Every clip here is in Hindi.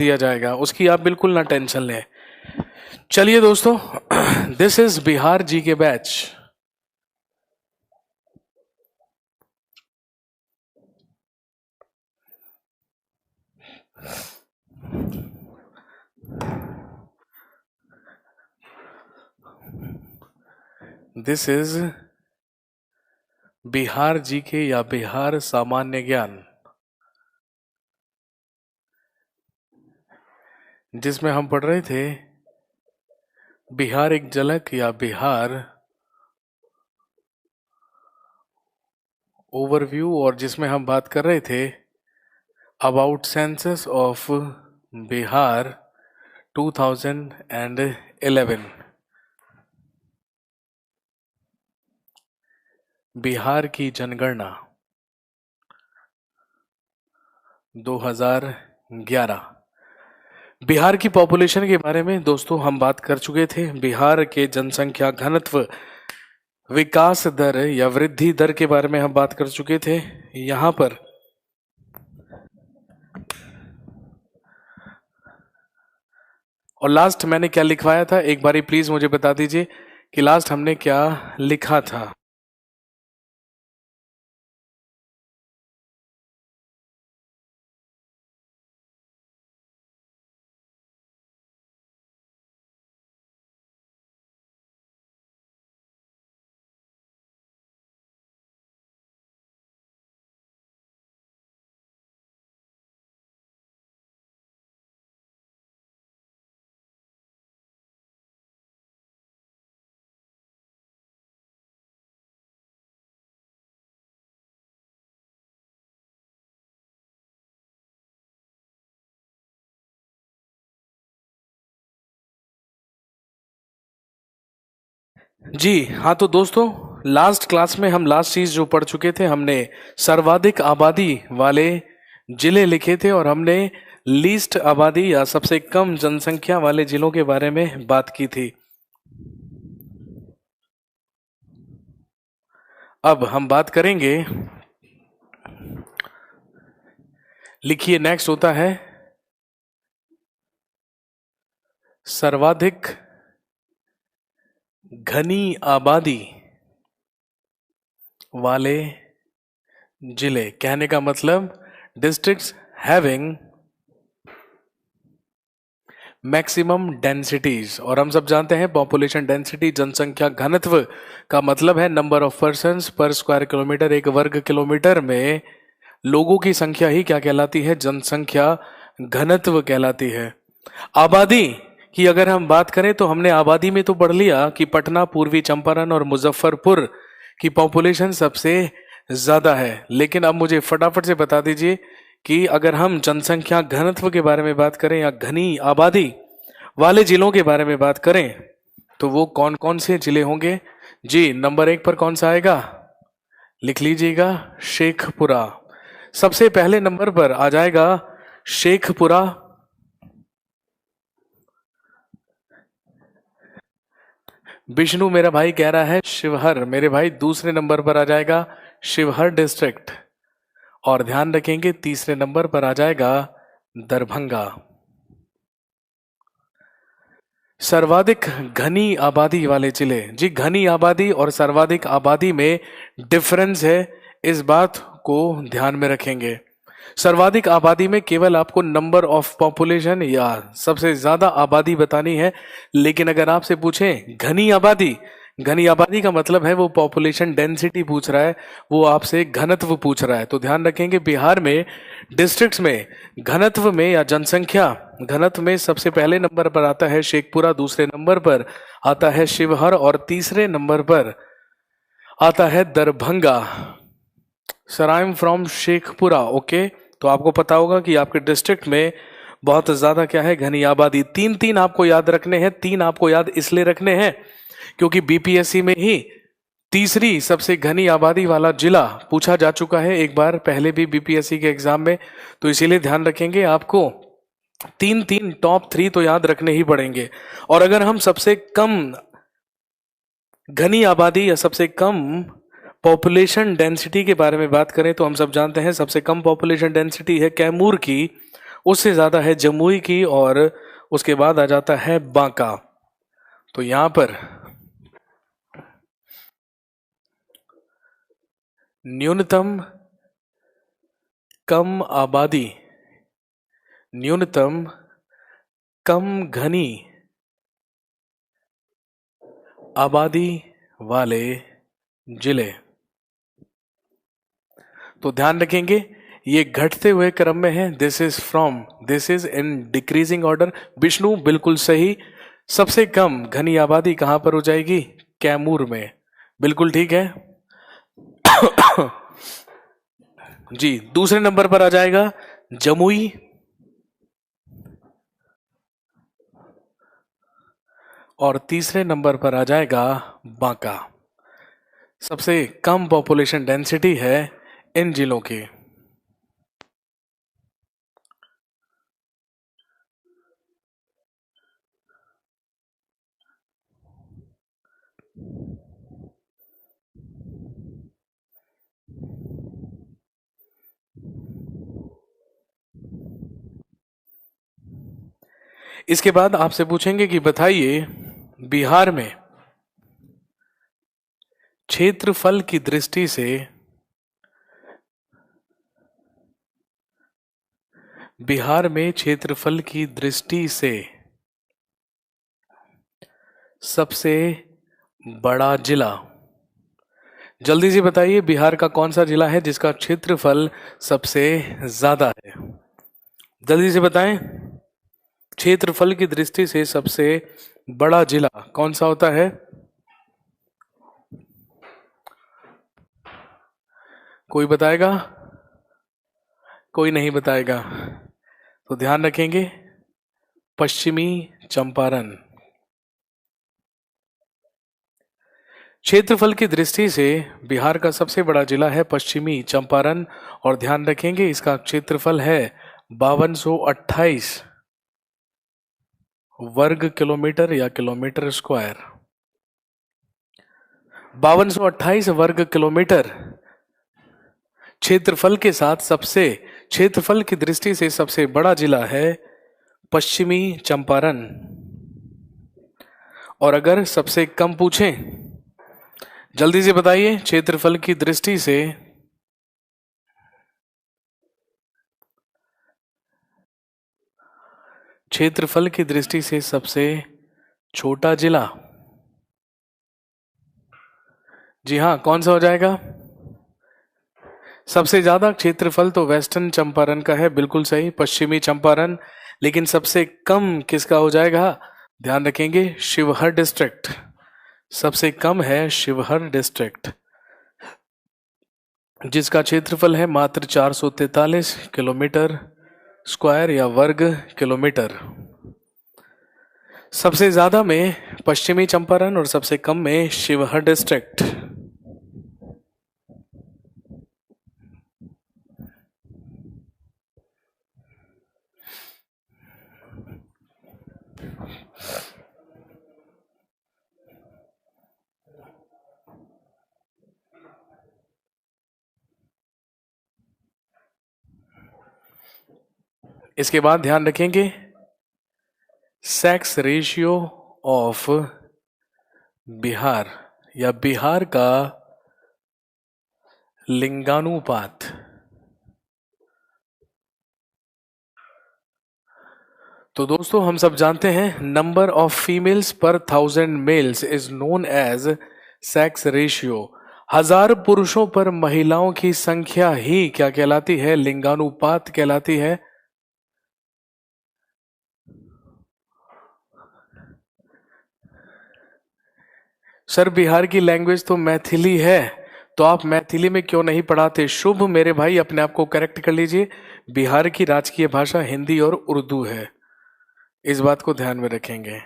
दिया जाएगा, उसकी आप बिल्कुल ना टेंशन लें। चलिए दोस्तों, दिस इज बिहार जी के बैच। दिस इज बिहार जी के या बिहार सामान्य ज्ञान, जिसमें हम पढ़ रहे थे बिहार एक झलक या बिहार ओवरव्यू, और जिसमें हम बात कर रहे थे about census of Bihar 2011। Bihar की जनगणना 2011। बिहार की पॉपुलेशन के बारे में दोस्तों हम बात कर चुके थे। बिहार के जनसंख्या घनत्व, विकास दर या वृद्धि दर के बारे में हम बात कर चुके थे। यहां पर और लास्ट मैंने क्या लिखवाया था, एक बारी प्लीज मुझे बता दीजिए कि लास्ट हमने क्या लिखा था। जी हाँ, तो दोस्तों लास्ट क्लास में हम लास्ट चीज जो पढ़ चुके थे, हमने सर्वाधिक आबादी वाले जिले लिखे थे और हमने लीस्ट आबादी या सबसे कम जनसंख्या वाले जिलों के बारे में बात की थी। अब हम बात करेंगे, लिखिए नेक्स्ट होता है सर्वाधिक घनी आबादी वाले जिले। कहने का मतलब डिस्ट्रिक्ट्स हैविंग मैक्सिमम डेंसिटीज। और हम सब जानते हैं पॉपुलेशन डेंसिटी, जनसंख्या घनत्व का मतलब है नंबर ऑफ पर्सन्स पर स्क्वायर किलोमीटर। एक वर्ग किलोमीटर में लोगों की संख्या ही क्या कहलाती है, जनसंख्या घनत्व कहलाती है। आबादी की अगर हम बात करें तो हमने आबादी में तो पढ़ लिया कि पटना, पूर्वी चंपारण और मुजफ्फरपुर की पॉपुलेशन सबसे ज्यादा है। लेकिन अब मुझे फटाफट से बता दीजिए कि अगर हम जनसंख्या घनत्व के बारे में बात करें या घनी आबादी वाले जिलों के बारे में बात करें तो वो कौन कौन से जिले होंगे। जी नंबर 1 पर कौन सा आएगा, लिख लीजिएगा, शेखपुरा। सबसे पहले नंबर पर आ जाएगा शेखपुरा। विष्णु मेरा भाई कह रहा है शिवहर। मेरे भाई दूसरे नंबर पर आ जाएगा शिवहर डिस्ट्रिक्ट। और ध्यान रखेंगे तीसरे नंबर पर आ जाएगा दरभंगा। सर्वाधिक घनी आबादी वाले जिले, जी घनी आबादी और सर्वाधिक आबादी में डिफरेंस है, इस बात को ध्यान में रखेंगे। सर्वाधिक आबादी में केवल आपको नंबर ऑफ पॉपुलेशन या सबसे ज्यादा आबादी बतानी है। लेकिन अगर आपसे पूछें घनी आबादी, घनी आबादी का मतलब है वो पॉपुलेशन डेंसिटी पूछ रहा है, वो आपसे घनत्व पूछ रहा है। तो ध्यान रखेंगे बिहार में डिस्ट्रिक्ट्स में घनत्व में या जनसंख्या घनत्व में सबसे पहले नंबर पर आता है शेखपुरा, दूसरे नंबर पर आता है शिवहर और तीसरे नंबर पर आता है Darbhanga. Sir I am from Sheikhpura, okay. तो आपको पता होगा कि आपके डिस्ट्रिक्ट में बहुत ज्यादा क्या है, घनी आबादी। तीन तीन आपको याद रखने हैं। तीन आपको याद इसलिए रखने हैं क्योंकि बीपीएससी में ही तीसरी सबसे घनी आबादी वाला जिला पूछा जा चुका है एक बार पहले भी बीपीएससी के एग्जाम में। तो इसीलिए ध्यान रखेंगे, आपको तीन तीन टॉप 3 तो याद रखने ही पड़ेंगे। और अगर हम सबसे कम घनी आबादी या सबसे कम पॉपुलेशन डेंसिटी के बारे में बात करें तो हम सब जानते हैं सबसे कम पॉपुलेशन डेंसिटी है कैमूर की, उससे ज्यादा है जमुई की, और उसके बाद आ जाता है बांका। तो यहां पर न्यूनतम कम आबादी, न्यूनतम कम घनी आबादी वाले जिले। तो ध्यान रखेंगे ये घटते हुए क्रम में है, this is in decreasing order. Vishnu बिल्कुल सही। सबसे कम घनी आबादी कहां पर हो जाएगी? कैमूर में। बिल्कुल ठीक है जी। दूसरे नंबर पर आ जाएगा जमुई, और तीसरे नंबर पर आ जाएगा बांका। सबसे कम पॉपुलेशन डेंसिटी है इन जिलों की। इसके बाद आपसे पूछेंगे कि बताइए बिहार में क्षेत्रफल की दृष्टि से, बिहार में क्षेत्रफल की दृष्टि से सबसे बड़ा जिला। जल्दी से बताइए बिहार का कौन सा जिला है जिसका क्षेत्रफल सबसे ज्यादा है? जल्दी से बताएं। क्षेत्रफल की दृष्टि से सबसे बड़ा जिला कौन सा होता है? कोई बताएगा? कोई नहीं बताएगा। तो ध्यान रखेंगे पश्चिमी चंपारण। क्षेत्रफल की दृष्टि से बिहार का सबसे बड़ा जिला है पश्चिमी चंपारण, और ध्यान रखेंगे इसका क्षेत्रफल है 5228 वर्ग किलोमीटर या किलोमीटर स्क्वायर। 5228 वर्ग किलोमीटर क्षेत्रफल के साथ सबसे, क्षेत्रफल की दृष्टि से सबसे बड़ा जिला है पश्चिमी चंपारण। और अगर सबसे कम पूछें, जल्दी से बताइए क्षेत्रफल की दृष्टि से क्षेत्रफल की दृष्टि से सबसे छोटा जिला। जी हाँ, कौन सा हो जाएगा? सबसे ज्यादा क्षेत्रफल तो वेस्टर्न चंपारण का है, बिल्कुल सही, पश्चिमी चंपारण। लेकिन सबसे कम किसका हो जाएगा? ध्यान रखेंगे शिवहर डिस्ट्रिक्ट। सबसे कम है शिवहर डिस्ट्रिक्ट, जिसका क्षेत्रफल है मात्र 443 किलोमीटर स्क्वायर या वर्ग किलोमीटर। सबसे ज्यादा में पश्चिमी चंपारण और सबसे कम में शिवहर डिस्ट्रिक्ट। इसके बाद ध्यान रखेंगे सेक्स रेशियो ऑफ बिहार, या बिहार का लिंगानुपात। तो दोस्तों हम सब जानते हैं नंबर ऑफ फीमेल्स पर 1000 males is known as sex ratio. 1000 पुरुषों पर महिलाओं की संख्या ही क्या कहलाती है? लिंगानुपात कहलाती है। सर बिहार की लैंग्वेज तो मैथिली है, तो आप मैथिली में क्यों नहीं पढ़ाते? शुभ मेरे भाई अपने आप को करेक्ट कर लीजिए। बिहार की राजकीय भाषा हिंदी और उर्दू है, इस बात को ध्यान में रखेंगे,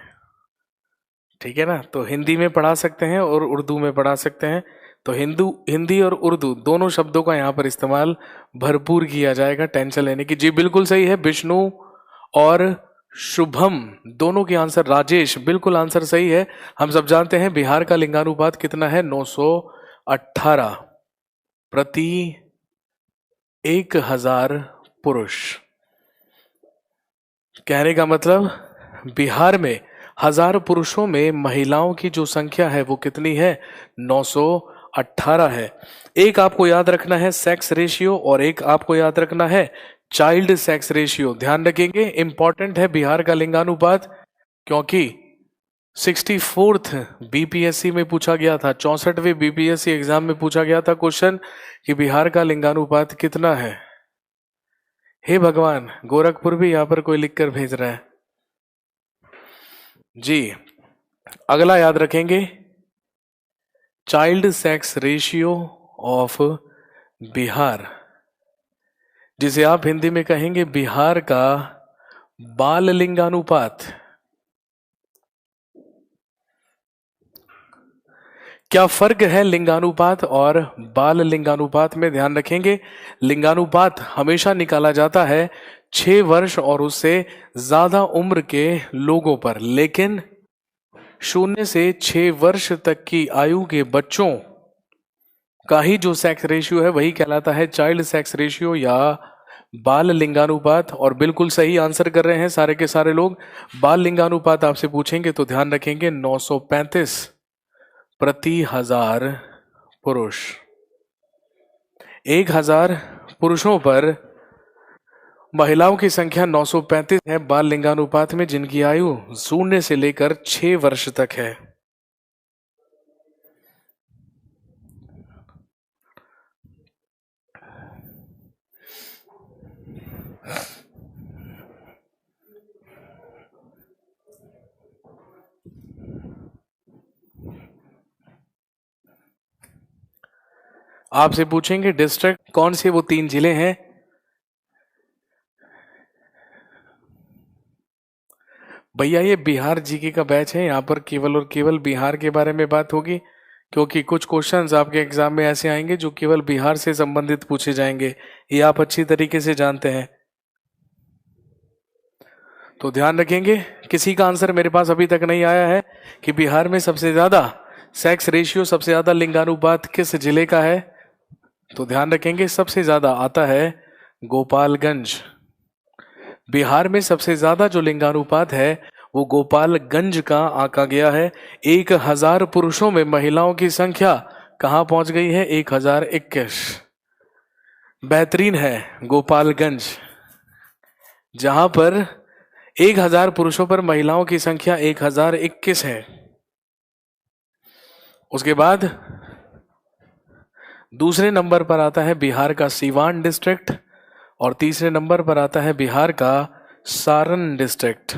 ठीक है ना? तो हिंदी में पढ़ा सकते हैं और उर्दू में पढ़ा सकते हैं। तो हिंदी और उर्दू दोनों शब्दों का यहाँ पर इस्तेमाल भरपूर किया जाएगा, टेंशन लेने की। जी बिल्कुल सही है। विष्णु और शुभम दोनों की आंसर, राजेश बिल्कुल आंसर सही है। हम सब जानते हैं बिहार का लिंगानुपात कितना है? 918 प्रति 1000 पुरुष। कहने का मतलब बिहार में 1000 पुरुषों में महिलाओं की जो संख्या है वो कितनी है? 918 है। एक आपको याद रखना है सेक्स रेशियो और एक आपको याद रखना है चाइल्ड सेक्स रेशियो। ध्यान रखेंगे, इंपॉर्टेंट है बिहार का लिंगानुपात, क्योंकि 64th बीपीएससी में पूछा गया था, 64वें बीपीएससी एग्जाम में पूछा गया था क्वेश्चन कि बिहार का लिंगानुपात कितना है। हे भगवान, गोरखपुर भी यहां पर कोई लिखकर भेज रहा है जी। अगला याद रखेंगे child sex ratio of Bihar, जिसे आप हिंदी में कहेंगे बिहार का बाल लिंगानुपात। क्या फर्क है लिंगानुपात और बाल लिंगानुपात में? ध्यान रखेंगे, लिंगानुपात हमेशा निकाला जाता है 6 वर्ष और उससे ज्यादा उम्र के लोगों पर, लेकिन 0 से 6 वर्ष तक की आयु के बच्चों का ही जो सेक्स रेशियो है वही कहलाता है चाइल्ड सेक्स रेशियो या बाल लिंगानुपात। और बिल्कुल सही आंसर कर रहे हैं सारे के सारे लोग। बाल लिंगानुपात आपसे पूछेंगे तो ध्यान रखेंगे 935 प्रति 1000 पुरुष। 1000 पुरुषों पर महिलाओं की संख्या 935 है बाल लिंगानुपात में, जिनकी आयु 0 से लेकर 6 वर्ष तक है। आपसे पूछेंगे डिस्ट्रिक्ट कौन से वो 3 जिले हैं। भैया ये बिहार जीके का बैच है, यहाँ पर केवल और केवल बिहार के बारे में बात होगी, क्योंकि कुछ क्वेश्चंस आपके एग्जाम में ऐसे आएंगे जो केवल बिहार से संबंधित पूछे जाएंगे, ये आप अच्छी तरीके से जानते हैं। तो ध्यान रखेंगे, किसी का आंसर मेरे पास अभी तक नहीं आया है कि बिहार में सबसे ज्यादा सेक्स रेशियो, सबसे ज्यादा लिंगानुपात किस जिले का है। तो ध्यान रखेंगे सबसे ज्यादा आता है गोपालगंज। बिहार में सबसे ज्यादा जो लिंगानुपात है वो गोपालगंज का आंका गया है। 1000 पुरुषों में महिलाओं की संख्या कहां पहुंच गई है? 1021। बेहतरीन है गोपालगंज, जहां पर 1000 पुरुषों पर महिलाओं की संख्या 1021 है। उसके बाद दूसरे नंबर पर आता है बिहार का सीवान डिस्ट्रिक्ट और तीसरे नंबर पर आता है बिहार का Saran district.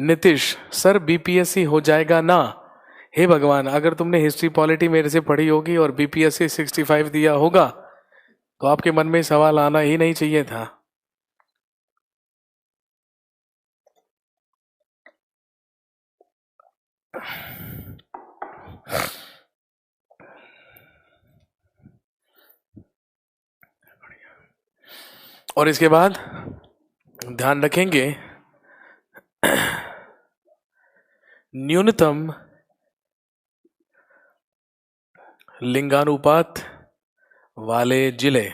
Nitish sir BPSC हो जाएगा ना? हे भगवान, अगर तुमने हिस्ट्री पॉलिटी मेरे से पढ़ी होगी और बीपीएससी 65 दिया होगा तो आपके मन में सवाल आना ही नहीं चाहिए था। और इसके बाद ध्यान रखेंगे न्यूनतम लिंगानुपात वाले जिले।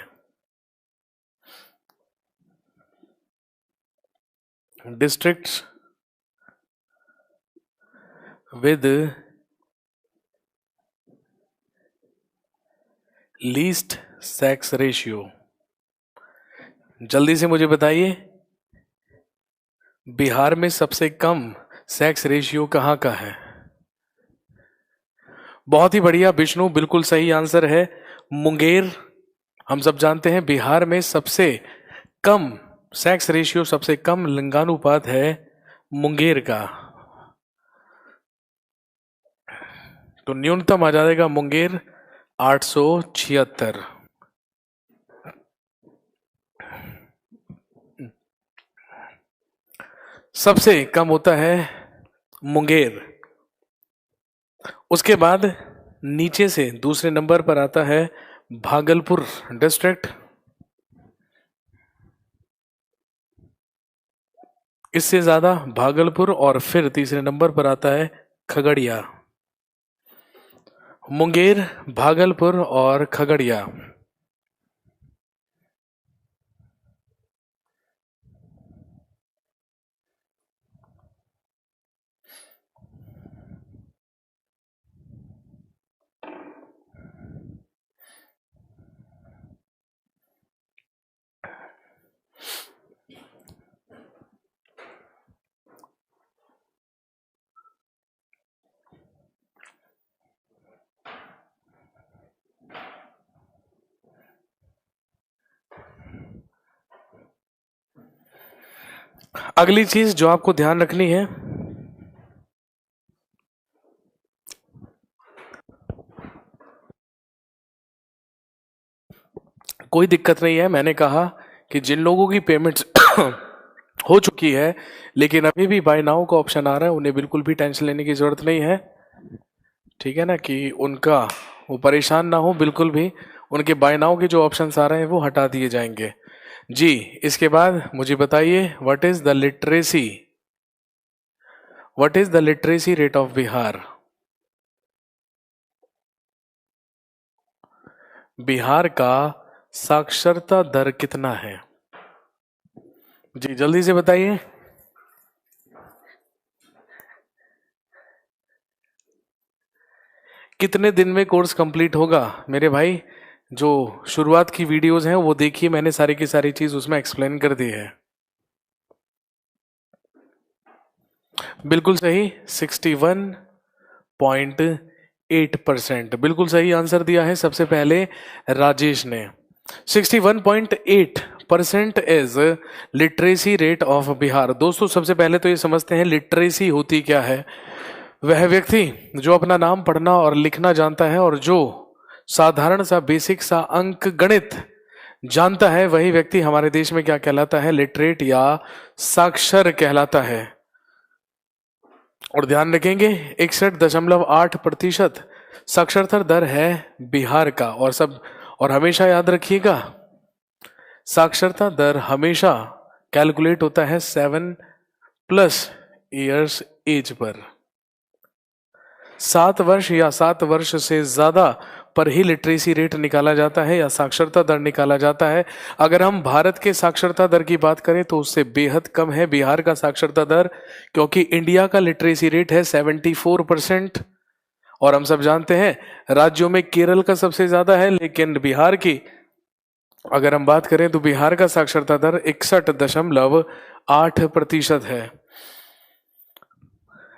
Districts with least sex ratio. जल्दी से मुझे बताइए, बिहार में सबसे कम सेक्स रेशियो कहां का है? बहुत ही बढ़िया विष्णु, बिल्कुल सही आंसर है मुंगेर। हम सब जानते हैं बिहार में सबसे कम सेक्स रेशियो, सबसे कम लिंगानुपात है मुंगेर का। तो न्यूनतम आ जाएगा मुंगेर 876। सबसे कम होता है मुंगेर। उसके बाद नीचे से दूसरे नंबर पर आता है भागलपुर डिस्ट्रिक्ट। इससे ज्यादा भागलपुर, और फिर तीसरे नंबर पर आता है खगड़िया। मुंगेर, भागलपुर और खगड़िया। अगली चीज जो आपको ध्यान रखनी है, कोई दिक्कत नहीं है, मैंने कहा कि जिन लोगों की पेमेंट्स हो चुकी है लेकिन अभी भी बाय नाउ का ऑप्शन आ रहा है, उन्हें बिल्कुल भी टेंशन लेने की जरूरत नहीं है। ठीक है ना, कि उनका वो परेशान ना हो बिल्कुल भी, उनके बाय नाउ के जो ऑप्शंस आ रहे हैं वो हटा दिए जाएंगे जी। इसके बाद मुझे बताइए, what is the literacy rate of Bihar? Bihar का साक्षरता दर कितना है? जी जल्दी से बताइए। कितने दिन में कोर्स कंप्लीट होगा मेरे भाई? जो शुरुआत की वीडियोस हैं वो देखिए, मैंने सारी की सारी चीज उसमें एक्सप्लेन कर दी है। बिल्कुल सही, 61.8%, बिल्कुल सही आंसर दिया है सबसे पहले राजेश ने। 61.8% is literacy rate of Bihar. दोस्तों सबसे पहले तो ये समझते हैं लिटरेसी होती क्या है। वह व्यक्ति जो अपना नाम पढ़ना और लिखना जानता है और जो साधारण सा बेसिक सा अंक गणित जानता है, वही व्यक्ति हमारे देश में क्या कहलाता है? लिटरेट या साक्षर कहलाता है। और ध्यान रखेंगे 61.8% साक्षरता दर है बिहार का। और हमेशा याद रखिएगा, साक्षरता दर हमेशा कैलकुलेट होता है 7+ ईयर्स एज पर। 7 वर्ष या 7 वर्ष से ज्यादा पर ही लिटरेसी रेट निकाला जाता है या साक्षरता दर निकाला जाता है। अगर हम भारत के साक्षरता दर की बात करें तो उससे बेहद कम है बिहार का साक्षरता दर, क्योंकि इंडिया का लिटरेसी रेट है 74%। और हम सब जानते हैं राज्यों में केरल का सबसे ज्यादा है, लेकिन बिहार की अगर हम बात करें तो बिहार का साक्षरता दर 61.8% है।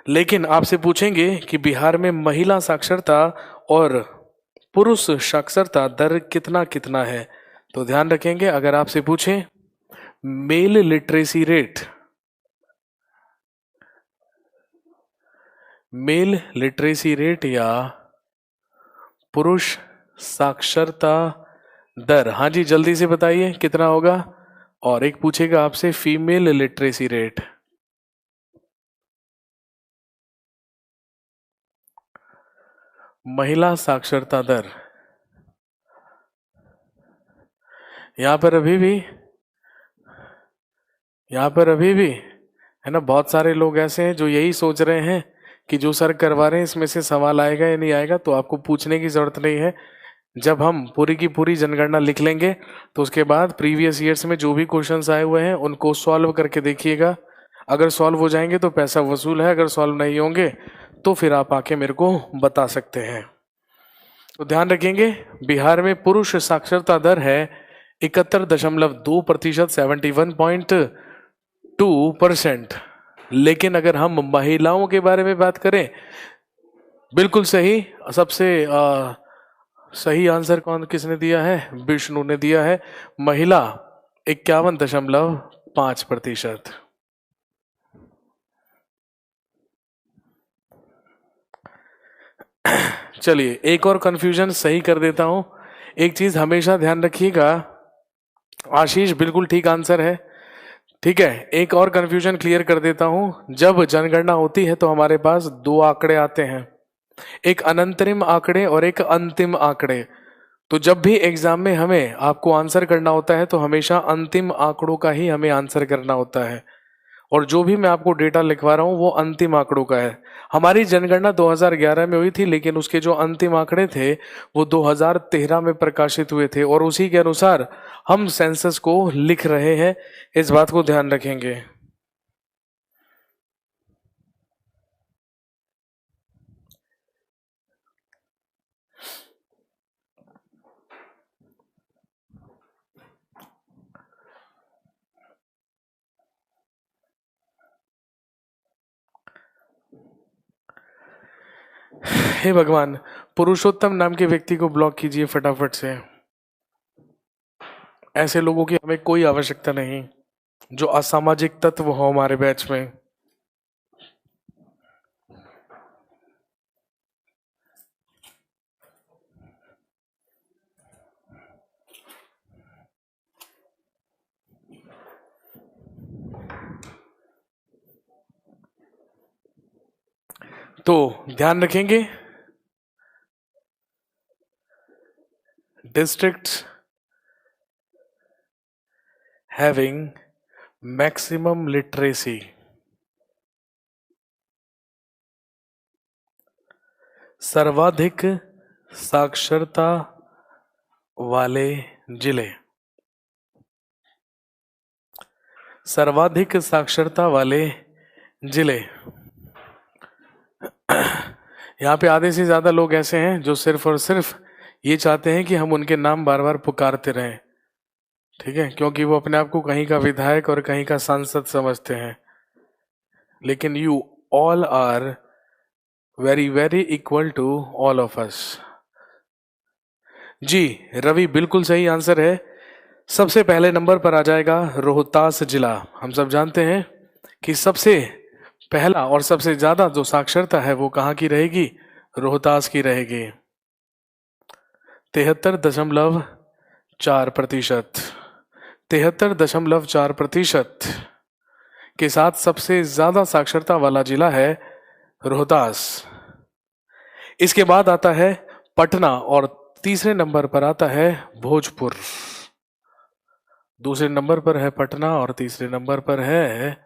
लेकिन आपसे पूछेंगे कि बिहार में महिला साक्षरता और पुरुष साक्षरता दर कितना कितना है, तो ध्यान रखेंगे अगर आपसे पूछें मेल लिटरेसी रेट या पुरुष साक्षरता दर, हाँ जी जल्दी से बताइए कितना होगा। और एक पूछेगा आपसे फीमेल लिटरेसी रेट। महिला साक्षरता दर यहां पर अभी भी है ना, बहुत सारे लोग ऐसे हैं जो यही सोच रहे हैं कि जो सर करवा रहे हैं इसमें से सवाल आएगा या नहीं आएगा। तो आपको पूछने की जरूरत नहीं है। जब हम पूरी की पूरी जनगणना लिख लेंगे तो उसके बाद प्रीवियस ईयर्स में जो भी क्वेश्चंस आए हुए हैं उनको सॉल्व करके देखिएगा। अगर सॉल्व हो जाएंगे तो पैसा वसूल है, अगर सॉल्व नहीं होंगे तो फिर आप आके मेरे को बता सकते हैं। तो ध्यान रखेंगे बिहार में पुरुष साक्षरता दर है 71.2%, 71.2%। लेकिन अगर हम महिलाओं के बारे में बात करें, बिल्कुल सही, सबसे सही आंसर किसने दिया है? विष्णु ने दिया है। महिला 51.5%। चलिए एक और कंफ्यूजन सही कर देता हूं। एक चीज हमेशा ध्यान रखिएगा, आशीष बिल्कुल ठीक आंसर है। ठीक है, एक और कंफ्यूजन क्लियर कर देता हूं। जब जनगणना होती है तो हमारे पास 2 आंकड़े आते हैं, एक अनंतरिम आंकड़े और एक अंतिम आंकड़े। तो जब भी एग्जाम में हमें आपको आंसर करना होता है तो हमेशा अंतिम आंकड़ों का ही हमें आंसर करना होता है। और जो भी मैं आपको डेटा लिखवा रहा हूं वो अंतिम आंकड़ों का है। हमारी जनगणना 2011 में हुई थी, लेकिन उसके जो अंतिम आंकड़े थे वो 2013 में प्रकाशित हुए थे और उसी के अनुसार हम सेंसस को लिख रहे हैं। इस बात को ध्यान रखेंगे। हे भगवान, पुरुषोत्तम नाम के व्यक्ति को ब्लॉक कीजिए फटाफट से। ऐसे लोगों की हमें कोई आवश्यकता नहीं। जो असामाजिक तत्व हो हमारे बैच में। तो ध्यान रखेंगे, districts having maximum literacy, सर्वाधिक साक्षरता वाले जिले, सर्वाधिक साक्षरता वाले जिले। यहाँ पे आधे से ज्यादा लोग ऐसे हैं जो सिर्फ और सिर्फ ये चाहते हैं कि हम उनके नाम बार बार पुकारते रहें, ठीक है, क्योंकि वो अपने आप को कहीं का विधायक और कहीं का सांसद समझते हैं। लेकिन you all are very very equal to all of us. जी रवि, बिल्कुल सही आंसर है। सबसे पहले नंबर पर आ जाएगा रोहतास जिला। हम सब जानते हैं कि सबसे पहला और सबसे ज्यादा जो साक्षरता है वो कहाँ की रहेगी? रोहतास की रहेगी। 73.4%, 73.4% के साथ सबसे ज्यादा साक्षरता वाला जिला है रोहतास। इसके बाद आता है पटना और तीसरे नंबर पर आता है भोजपुर। दूसरे नंबर पर है पटना और तीसरे नंबर पर है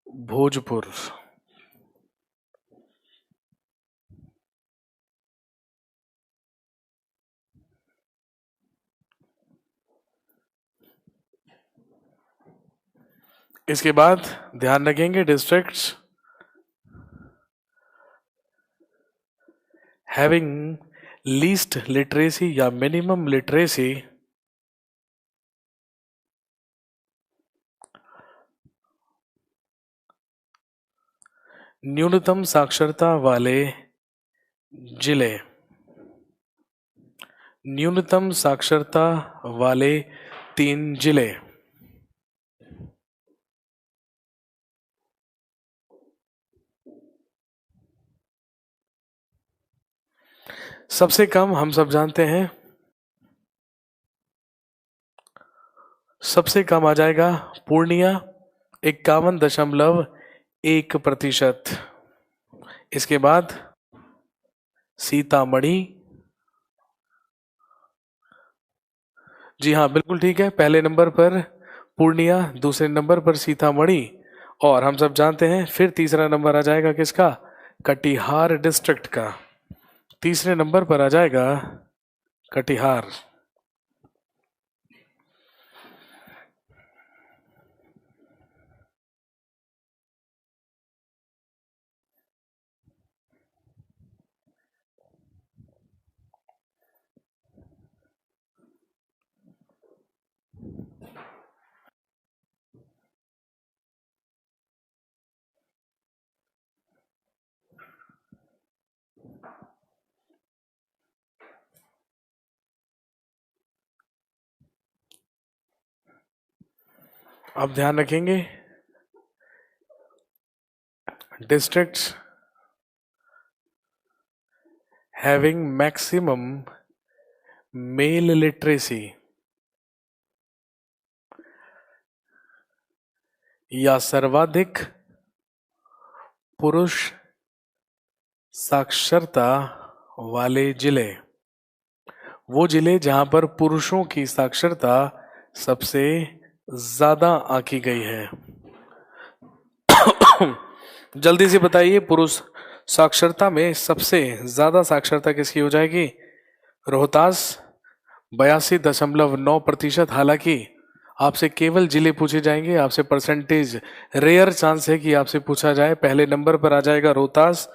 भोजपुर। इसके बाद ध्यान रखेंगे डिस्ट्रिक्ट्स हैविंग लीस्ट लिटरेसी या मिनिमम लिटरेसी, न्यूनतम साक्षरता वाले जिले, न्यूनतम साक्षरता वाले 3 जिले। सबसे कम हम सब जानते हैं, सबसे कम आ जाएगा पूर्णिया 51.1%। इसके बाद सीतामढ़ी, जी हाँ बिल्कुल ठीक है, पहले नंबर पर पूर्णिया, दूसरे नंबर पर सीतामढ़ी, और हम सब जानते हैं फिर तीसरा नंबर आ जाएगा किसका? कटिहार डिस्ट्रिक्ट का। तीसरे नंबर पर आ जाएगा कटिहार। अब ध्यान रखेंगे, districts having maximum mail literacy या सर्वाधिक पुरुष साक्षरता वाले जिले, वो जिले जहां पर पुरुषों की साक्षरता सबसे ज्यादा आंकी गई है। जल्दी से बताइए, पुरुष साक्षरता में सबसे ज्यादा साक्षरता किसकी हो जाएगी? रोहतास 82.9%। हालांकि आपसे केवल जिले पूछे जाएंगे, आपसे परसेंटेज रेयर चांस है कि आपसे पूछा जाए। पहले नंबर पर आ जाएगा रोहतास,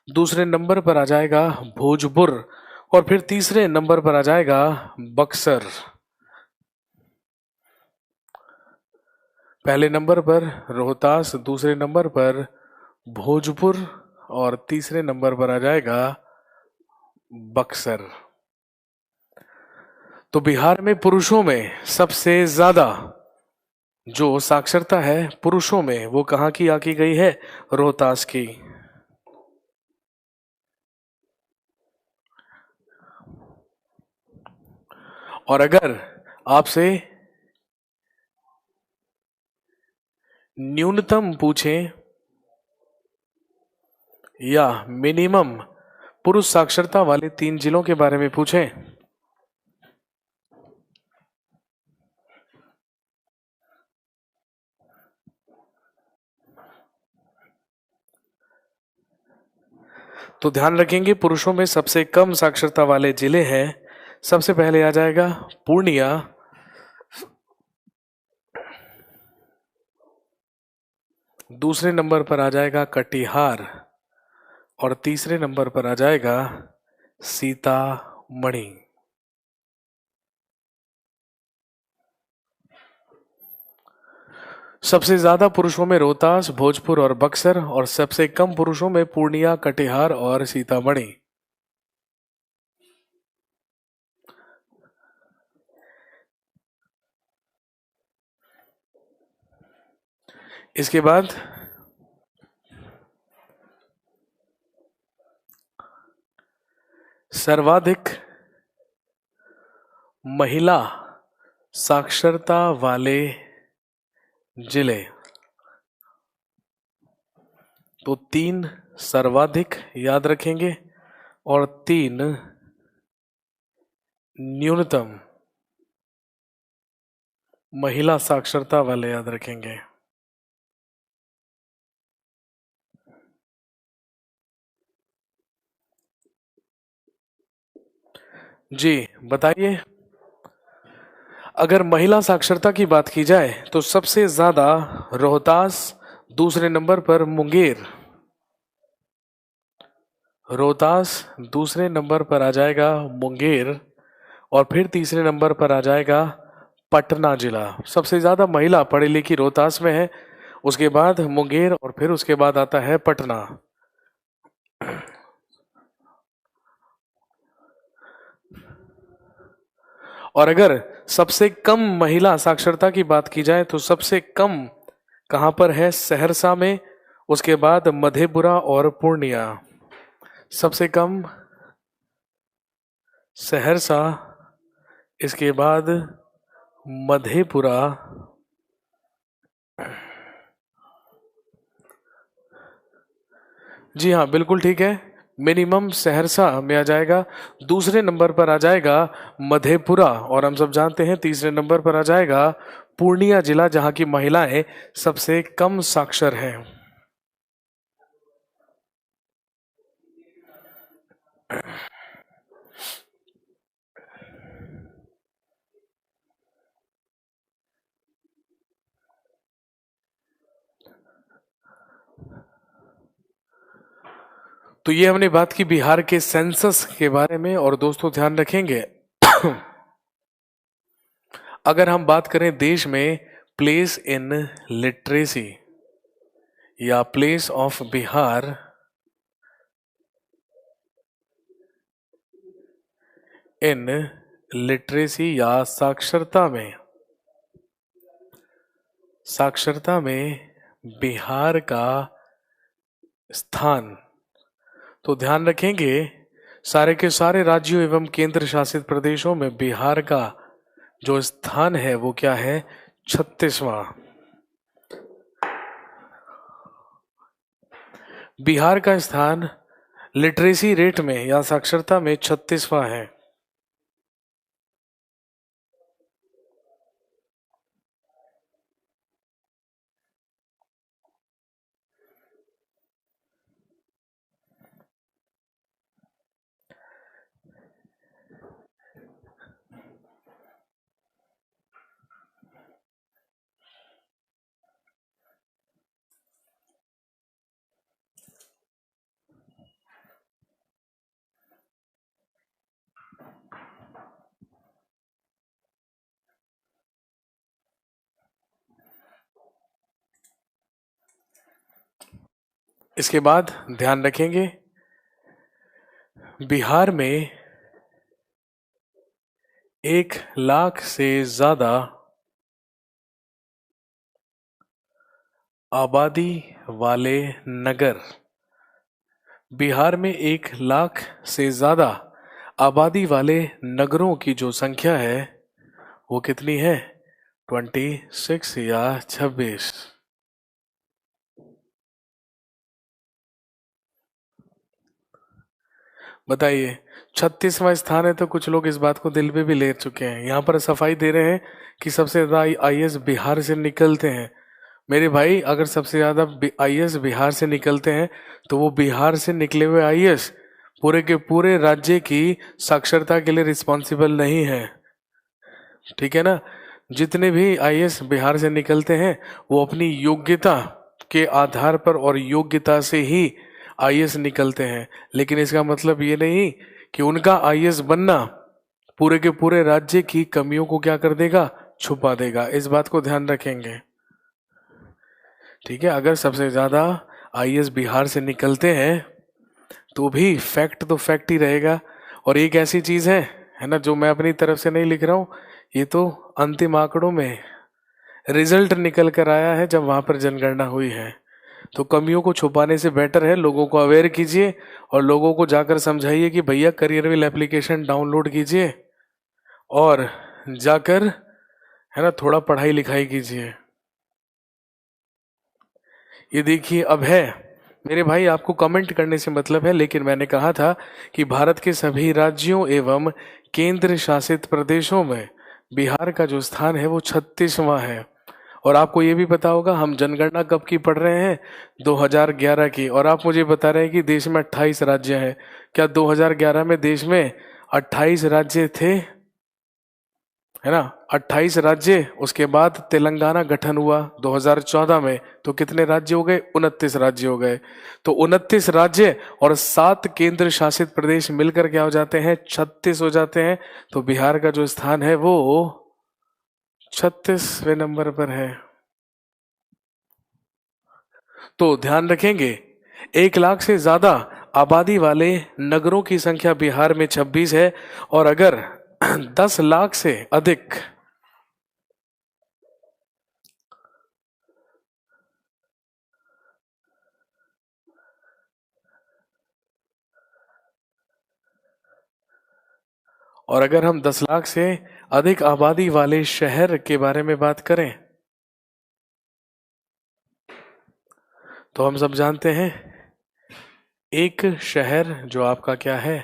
दूसरे नंबर पर आ जाएगा भोजपुर और फिर तीसरे नंबर पर आ जाएगा बक्सर। पहले नंबर पर रोहतास, दूसरे नंबर पर भोजपुर और तीसरे नंबर पर आ जाएगा बक्सर। तो बिहार में पुरुषों में सबसे ज्यादा जो साक्षरता है पुरुषों में वो कहाँ की आकी गई है? रोहतास की। और अगर आपसे न्यूनतम पूछें या मिनिमम पुरुष साक्षरता वाले 3 जिलों के बारे में पूछें, तो ध्यान रखेंगे पुरुषों में सबसे कम साक्षरता वाले जिले हैं। सबसे पहले आ जाएगा पूर्णिया, दूसरे नंबर पर आ जाएगा कटिहार और तीसरे नंबर पर आ जाएगा सीतामढ़ी। सबसे ज्यादा पुरुषों में रोहतास, भोजपुर और बक्सर और सबसे कम पुरुषों में पूर्णिया, कटिहार और सीतामढ़ी। इसके बाद सर्वाधिक महिला साक्षरता वाले जिले, तो 3 सर्वाधिक याद रखेंगे और 3 न्यूनतम महिला साक्षरता वाले याद रखेंगे। जी बताइए, अगर महिला साक्षरता की बात की जाए तो सबसे ज्यादा रोहतास, दूसरे नंबर पर मुंगेर, रोहतास दूसरे नंबर पर आ जाएगा मुंगेर और फिर तीसरे नंबर पर आ जाएगा पटना जिला। सबसे ज्यादा महिला पढ़ी लिखी रोहतास में है, उसके बाद मुंगेर और फिर उसके बाद आता है पटना। और अगर सबसे कम महिला साक्षरता की बात की जाए तो सबसे कम कहां पर है? सहरसा में, उसके बाद मधेपुरा और पूर्णिया। सबसे कम सहरसा, इसके बाद मधेपुरा, जी हाँ बिल्कुल ठीक है, मिनिमम सहरसा में आ जाएगा, दूसरे नंबर पर आ जाएगा मधेपुरा और हम सब जानते हैं तीसरे नंबर पर आ जाएगा पूर्णिया जिला, जहां की महिलाएं सबसे कम साक्षर हैं। तो ये हमने बात की बिहार के सेंसस के बारे में। और दोस्तों ध्यान रखेंगे अगर हम बात करें देश में प्लेस इन लिटरेसी या place of Bihar in literacy या साक्षरता में बिहार का स्थान, तो ध्यान रखेंगे सारे के सारे राज्यों एवं केंद्र शासित प्रदेशों में बिहार का जो स्थान है वो क्या है? 36वां। बिहार का स्थान लिटरेसी रेट में या साक्षरता में 36वां है। इसके बाद ध्यान रखेंगे बिहार में 1 लाख से ज्यादा आबादी वाले नगर। बिहार में 1 लाख से ज्यादा आबादी वाले नगरों की जो संख्या है वो कितनी है? 26 या 26? बताइए। 36वां स्थान है तो कुछ लोग इस बात को दिल पे भी ले चुके हैं। यहाँ पर सफाई दे रहे हैं कि सबसे ज्यादा आईएएस बिहार से निकलते हैं। मेरे भाई, अगर सबसे ज्यादा आईएएस बिहार से निकलते हैं तो वो बिहार से निकले हुए आईएएस पूरे के पूरे राज्य की साक्षरता के लिए रिस्पॉन्सिबल नहीं है। ठीक है ना? जितने भी आईएएस बिहार से निकलते हैं वो अपनी योग्यता के आधार पर और योग्यता से ही आईएएस निकलते हैं। लेकिन इसका मतलब ये नहीं कि उनका आईएएस बनना पूरे के पूरे राज्य की कमियों को क्या कर देगा? छुपा देगा। इस बात को ध्यान रखेंगे। ठीक है? अगर सबसे ज्यादा आईएएस बिहार से निकलते हैं तो भी फैक्ट तो फैक्ट ही रहेगा। और एक ऐसी चीज है ना, जो मैं अपनी तरफ से नहीं लिख रहा हूं, ये तो अंतिम आंकड़ों में रिजल्ट निकल कर आया है जब वहां पर जनगणना हुई है। तो कमियों को छुपाने से बेटर है लोगों को अवेयर कीजिए और लोगों को जाकर समझाइए कि भैया करियरविल एप्लीकेशन डाउनलोड कीजिए और जाकर, है ना, थोड़ा पढ़ाई लिखाई कीजिए। ये देखिए, अब है मेरे भाई, आपको कमेंट करने से मतलब है, लेकिन मैंने कहा था कि भारत के सभी राज्यों एवं केंद्र शासित प्रदेशों में बिहार का जो स्थान है वो 36वां है। और आपको ये भी पता होगा हम जनगणना कब की पढ़ रहे हैं? 2011 की। और आप मुझे बता रहे हैं कि देश में 28 राज्य हैं। क्या 2011 में देश में 28 राज्य थे? है ना, 28 राज्य। उसके बाद तेलंगाना गठन हुआ 2014 में, तो कितने राज्य हो गए? 29 राज्य हो गए। तो 29 राज्य और 7 केंद्र शासित प्रदेश मिलकर क्या हो जाते हैं? 36 हो जाते हैं। तो बिहार का जो स्थान है वो 36वें नंबर पर है। तो ध्यान रखेंगे, 1 लाख से ज्यादा आबादी वाले नगरों की संख्या बिहार में 26 है। और अगर 10 लाख से अधिक और अगर हम 10 लाख से अधिक आबादी वाले शहर के बारे में बात करें तो हम सब जानते हैं एक शहर जो आपका क्या है?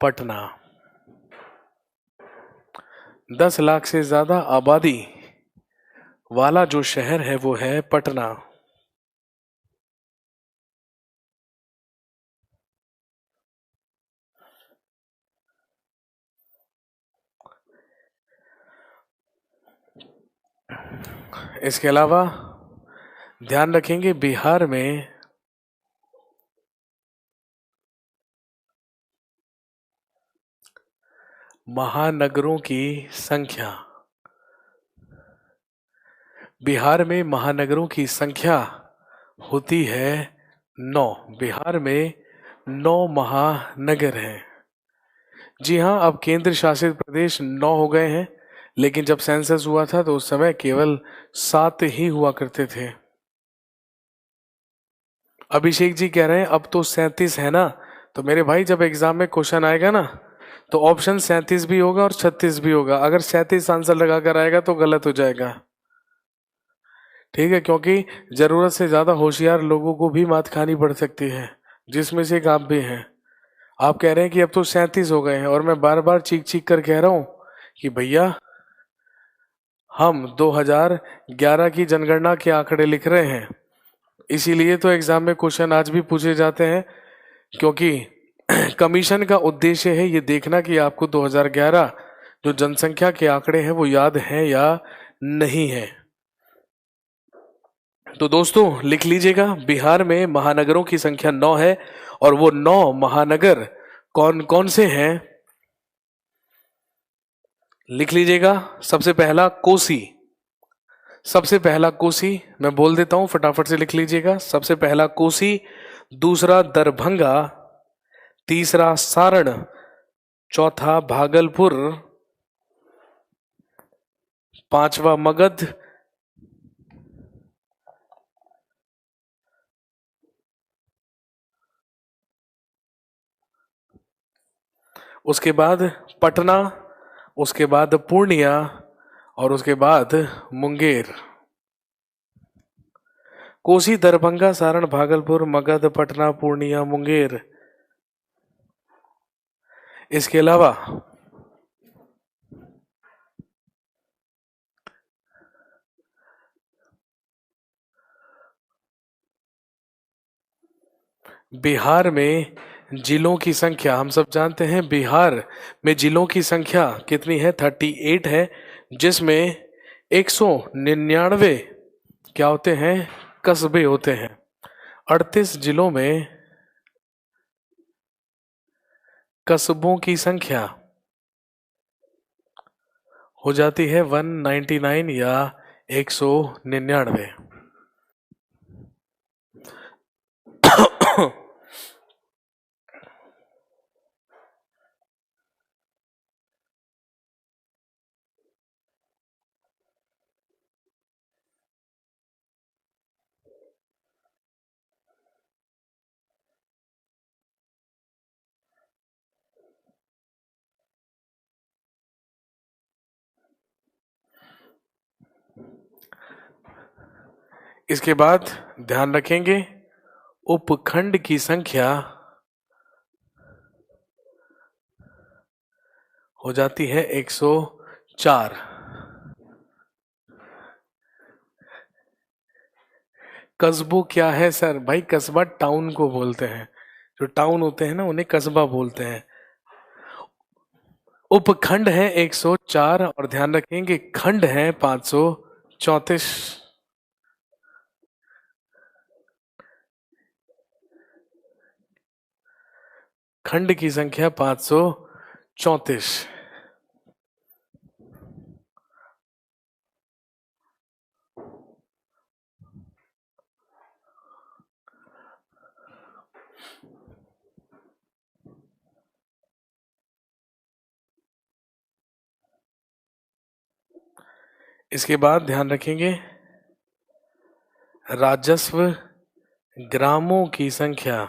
पटना। 10 लाख से ज्यादा आबादी वाला जो शहर है वो है पटना। इसके अलावा ध्यान रखेंगे बिहार में महानगरों की संख्या। बिहार में महानगरों की संख्या होती है 9। बिहार में 9 महानगर हैं। जी हाँ, अब केंद्र शासित प्रदेश 9 हो गए हैं, लेकिन जब सेंसस हुआ था तो उस समय केवल 7 ही हुआ करते थे। अभिषेक जी कह रहे हैं अब तो 37 है ना। तो मेरे भाई, जब एग्जाम में क्वेश्चन आएगा ना तो ऑप्शन 37 भी होगा और 36 भी होगा। अगर 37 आंसर लगाकर आएगा तो गलत हो जाएगा। ठीक है? क्योंकि जरूरत से ज्यादा होशियार लोगों को भी मात खानी पड़ सकती है, जिसमें से एक आप भी हैं। आप कह रहे हैं कि अब तो 37 हो गए हैं और मैं बार बार चीख चीख कर कह रहा हूं कि भैया हम 2011 की जनगणना के आंकड़े लिख रहे हैं। इसीलिए तो एग्जाम में क्वेश्चन आज भी पूछे जाते हैं, क्योंकि कमीशन का उद्देश्य है ये देखना कि आपको 2011 जो जनसंख्या के आंकड़े हैं वो याद हैं या नहीं है। तो दोस्तों लिख लीजिएगा, बिहार में महानगरों की संख्या 9 है। और वो 9 महानगर कौन कौन से हैं? लिख लीजिएगा। सबसे पहला कोसी। सबसे पहला कोसी, मैं बोल देता हूं, फटाफट से लिख लीजिएगा। सबसे पहला कोसी, दूसरा दरभंगा, तीसरा सारण, चौथा भागलपुर, पांचवा मगध, उसके बाद पटना, उसके बाद पूर्णिया और उसके बाद मुंगेर। कोसी, दरभंगा, सारण, भागलपुर, मगध, पटना, पूर्णिया, मुंगेर। इसके अलावा बिहार में जिलों की संख्या, हम सब जानते हैं बिहार में जिलों की संख्या कितनी है, 38 है, जिसमें 199 क्या होते हैं, कस्बे होते हैं। 38 जिलों में कस्बों की संख्या हो जाती है 199 या 199। इसके बाद ध्यान रखेंगे उपखंड की संख्या हो जाती है 104। कस्बों क्या है सर? भाई कस्बा टाउन को बोलते हैं, जो टाउन होते हैं ना उन्हें कस्बा बोलते हैं। उपखंड है 104 और ध्यान रखेंगे खंड है 534। खंड की संख्या 534। इसके बाद ध्यान रखेंगे राजस्व ग्रामों की संख्या।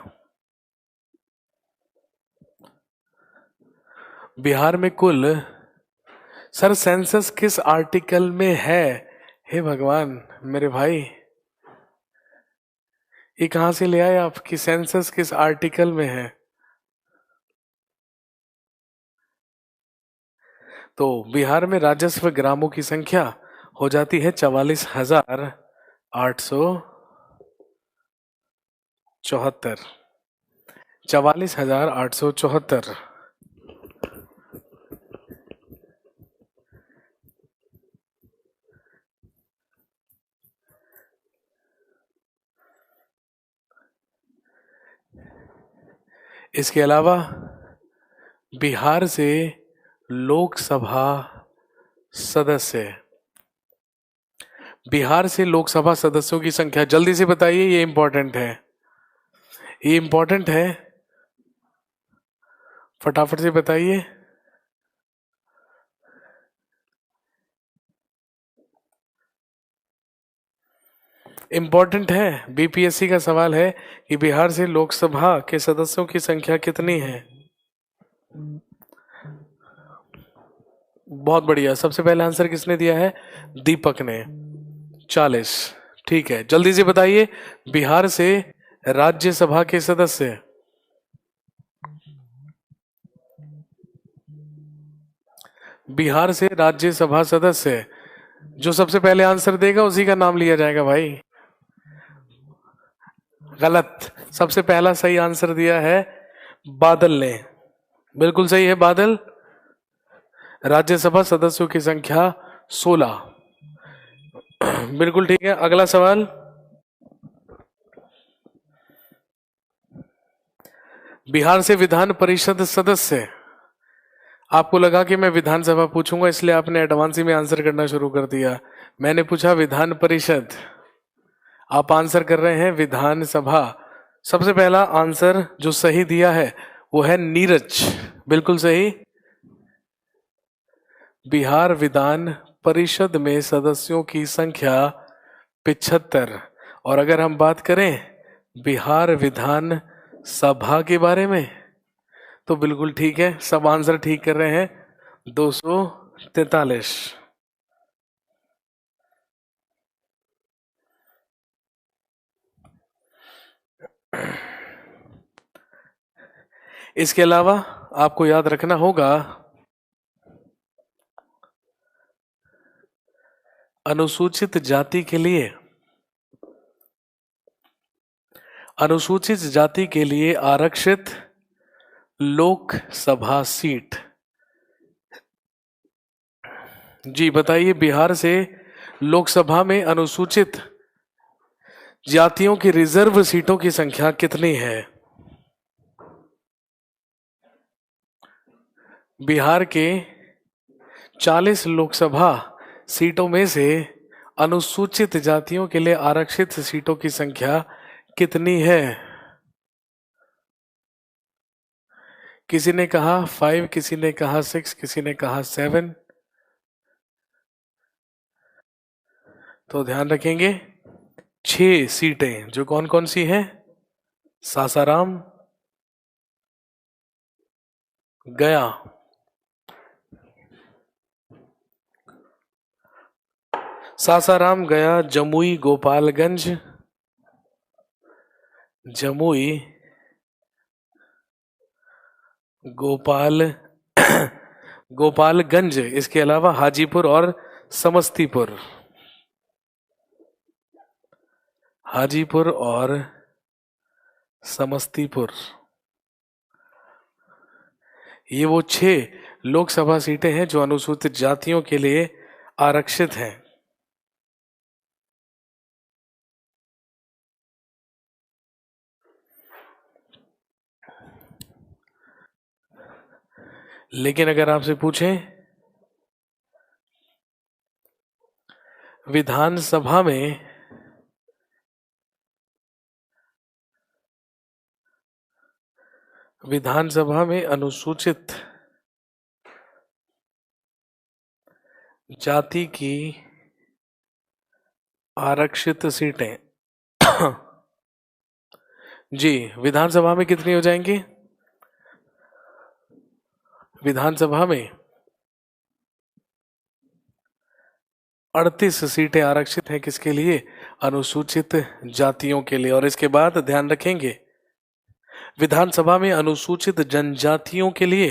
बिहार में कुल, सर सेंसस किस आर्टिकल में है? हे भगवान मेरे भाई, ये कहां से ले आए आप कि सेंसस किस आर्टिकल में है? तो बिहार में राजस्व ग्रामों की संख्या हो जाती है 44,874। 44,874। इसके अलावा बिहार से लोकसभा सदस्य, बिहार से लोकसभा सदस्यों की संख्या जल्दी से बताइए, ये इंपॉर्टेंट है, ये इंपॉर्टेंट है, फटाफट से बताइए। इंपॉर्टेंट है, बीपीएससी का सवाल है कि बिहार से लोकसभा के सदस्यों की संख्या कितनी है। बहुत बढ़िया, सबसे पहले आंसर किसने दिया है? दीपक ने, 40। ठीक है, जल्दी से बताइए बिहार से राज्यसभा के सदस्य। बिहार से राज्यसभा सदस्य जो सबसे पहले आंसर देगा उसी का नाम लिया जाएगा भाई। गलत, सबसे पहला सही आंसर दिया है बादल ने, बिल्कुल सही है बादल। राज्यसभा सदस्यों की संख्या 16। बिल्कुल ठीक है, अगला सवाल। बिहार से विधान परिषद सदस्य, आपको लगा कि मैं विधानसभा पूछूंगा इसलिए आपने एडवांस में आंसर करना शुरू कर दिया। मैंने पूछा विधान परिषद, आप आंसर कर रहे हैं विधानसभा। सबसे पहला आंसर जो सही दिया है वो है नीरज, बिल्कुल सही। बिहार विधान परिषद में सदस्यों की संख्या 75। और अगर हम बात करें बिहार विधान सभा के बारे में तो बिल्कुल ठीक है, सब आंसर ठीक कर रहे हैं। 243। इसके अलावा आपको याद रखना होगा अनुसूचित जाति के लिए, अनुसूचित जाति के लिए आरक्षित लोकसभा सीट। जी बताइए, बिहार से लोकसभा में अनुसूचित जातियों की रिजर्व सीटों की संख्या कितनी है? बिहार के 40 लोकसभा सीटों में से अनुसूचित जातियों के लिए आरक्षित सीटों की संख्या कितनी है? किसी ने कहा 5, किसी ने कहा 6, किसी ने कहा 7। तो ध्यान रखेंगे 6 सीटें जो कौन कौन सी हैं? सासाराम, गया, सासाराम, गया, जमुई, गोपालगंज, जमुई, गोपालगंज, इसके अलावा हाजीपुर और समस्तीपुर, हाजीपुर और समस्तीपुर, ये वो 6 लोकसभा सीटें हैं जो अनुसूचित जातियों के लिए आरक्षित हैं। लेकिन अगर आपसे पूछें विधानसभा में अनुसूचित जाति की आरक्षित सीटें जी विधानसभा में कितनी हो जाएंगी? विधानसभा में 38 सीटें आरक्षित हैं। किसके लिए? अनुसूचित जातियों के लिए। और इसके बाद ध्यान रखेंगे विधानसभा में अनुसूचित जनजातियों के लिए,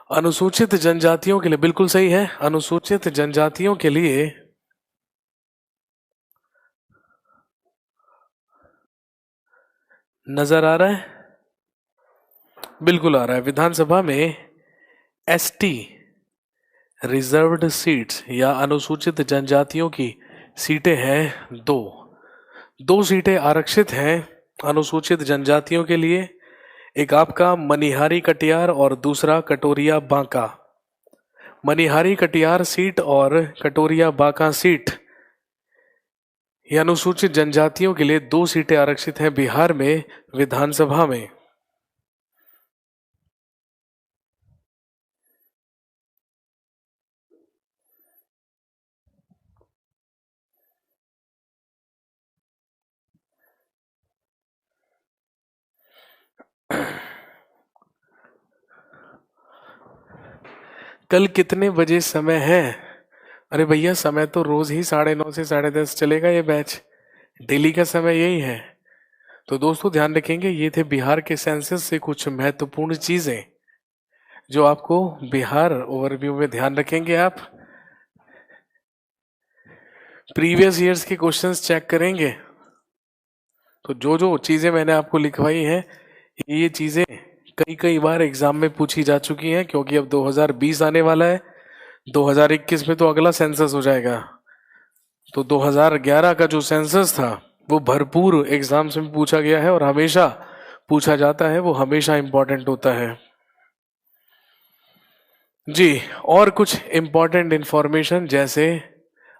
अनुसूचित जनजातियों के लिए, बिल्कुल सही है, अनुसूचित जनजातियों के लिए नजर आ रहा है? बिल्कुल आ रहा है। विधानसभा में एसटी रिजर्व्ड सीट्स या अनुसूचित जनजातियों की सीटें हैं 2 सीटें आरक्षित हैं अनुसूचित जनजातियों के लिए। एक आपका मनिहारी कटियार और दूसरा कटोरिया बांका। मनिहारी कटियार सीट और कटोरिया बांका सीट ये अनुसूचित जनजातियों के लिए 2 सीटें आरक्षित हैं बिहार में विधानसभा में। कल कितने बजे समय है? अरे भैया, समय तो रोज ही 9:30 से 10:30 चलेगा ये बैच, डेली का समय यही है। तो दोस्तों ध्यान रखेंगे, ये थे बिहार के सेंसस से कुछ महत्वपूर्ण चीजें जो आपको बिहार ओवरव्यू में ध्यान रखेंगे। आप प्रीवियस ईयर्स के क्वेश्चंस चेक करेंगे तो जो जो चीजें मैंने आपको लिखवाई हैं ये चीजें कई बार एग्जाम में पूछी जा चुकी हैं, क्योंकि अब 2020 आने वाला है। 2021 में तो अगला सेंसस हो जाएगा। तो 2011 का जो सेंसस था वो भरपूर एग्जाम्स में पूछा गया है और हमेशा पूछा जाता है, वो हमेशा इंपॉर्टेंट होता है जी। और कुछ इंपॉर्टेंट इंफॉर्मेशन, जैसे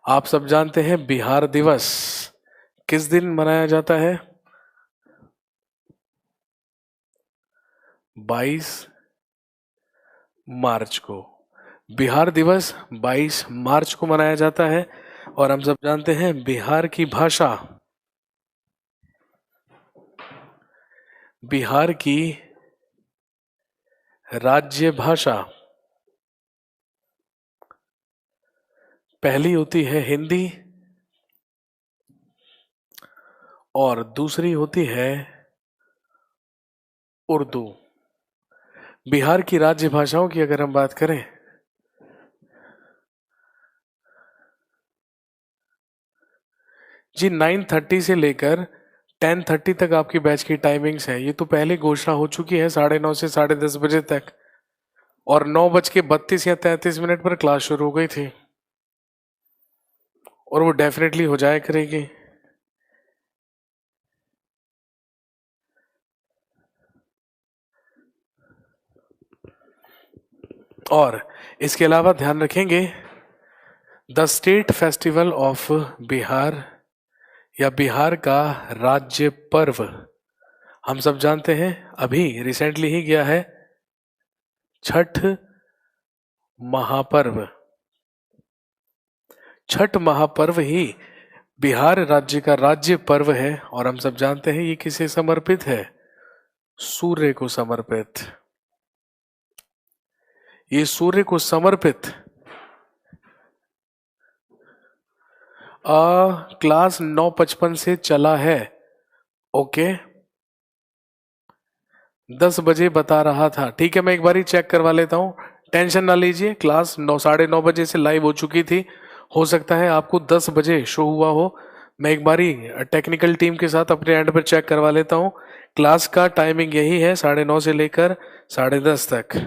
आप सब जानते हैं बिहार दिवस किस दिन मनाया जाता है? 22 मार्च को। बिहार दिवस 22 मार्च को मनाया जाता है। और हम सब जानते हैं बिहार की भाषा, बिहार की राज्य भाषा पहली होती है हिंदी और दूसरी होती है उर्दू। बिहार की राज्य भाषाओं की अगर हम बात करें जी 9:30 से लेकर 10:30 तक आपकी बैच की टाइमिंग्स है। ये तो पहले घोषणा हो चुकी है 9:30 से 10:30 बजे तक, और 9:32 या 33 मिनट पर क्लास शुरू हो गई थी, और वो डेफिनेटली हो जाया करेगी। और इसके अलावा ध्यान रखेंगे the state festival of Bihar या बिहार का राज्य पर्व, हम सब जानते हैं अभी रिसेंटली ही गया है, छठ महापर्व। छठ महापर्व ही बिहार राज्य का राज्य पर्व है, और हम सब जानते हैं ये किसे समर्पित है? सूर्य को समर्पित। ये सूर्य को समर्पित क्लास 9:55 से चला है। ओके, 10 बजे बता रहा था। ठीक है, मैं एक बार ही चेक करवा लेता हूँ, टेंशन ना लीजिए। क्लास 9, 9:30 बजे से लाइव हो चुकी थी, हो सकता है आपको 10 बजे शो हुआ हो। मैं एक बारी टेक्निकल टीम के साथ अपने एंड पर चेक करवा लेता हूँ। क्लास का टाइमिंग यही है 9:30 से लेकर 10:30 तक।